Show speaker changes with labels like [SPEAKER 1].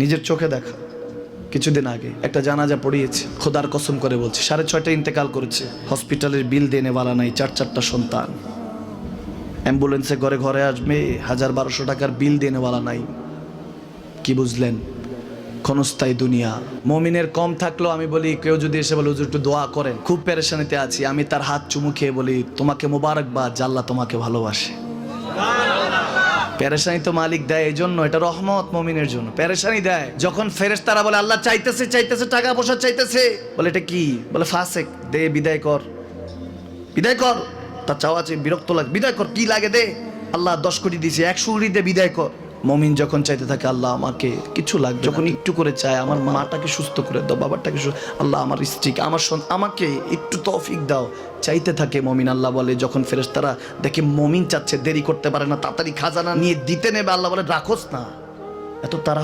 [SPEAKER 1] নিজের চোখে দেখা। কিছুদিন আগে একটা জানাজা পড়িয়েছে, খোদার কসম করে বলছে 6:30 ইন্তেকাল করেছে। হসপিটালের বিল দেনেওয়ালা নাই, 4 সন্তান। অ্যাম্বুলেন্সে ঘরে ঘরে আসবে, 1000-1200 টাকার বিল দেনেওয়ালা নাই। কি বুঝলেন? ক্ষণস্থায়ী দুনিয়া। মুমিনের কম থাকলেও আমি বলি, কেউ যদি এসে বলে হুজুর একটু দোয়া করেন, খুব পেরেশানিতে আছি, আমি তার হাত চুমু খেয়ে বলি তোমাকে মোবারকবাদ, আল্লাহ তোমাকে ভালোবাসে। পেরেশানি তো মালিক দেয়, এই জন্য এটা রহমত মুমিনের জন্য। পেরেশানি দেয় যখন ফেরেশতারা বলে আল্লাহ চাইতেছে চাইতেছে, টাকা পয়সা চাইতেছে, বলে এটা কি? বলে ফাসেক, দে বিদায় কর, বিদায় কর। তার চাওয়া আছে, বিরক্ত লাগে, বিদায় কর, কি লাগে দে। আল্লাহ 10 কোটি দিয়েছে, 100 কোটি দে, বিদায় কর। মুমিন যখন চাইতে থাকে আল্লাহ আমাকে কিছু লাগবে, যখন একটু করে চায় আমার মাটাকে সুস্থ করে দাও, বাবাটাকে আল্লাহ আমার স্ত্রীকে, আমার আমাকে একটু তৌফিক দাও, চাইতে থাকে মুমিন। আল্লাহ বলে যখন ফেরেশতারা দেখে মুমিন চাচ্ছে, দেরি করতে পারে না, তাড়াতাড়ি খাজানা নিয়ে দিতে নেবে, আল্লাহ বলে রাখোস না, এত তারা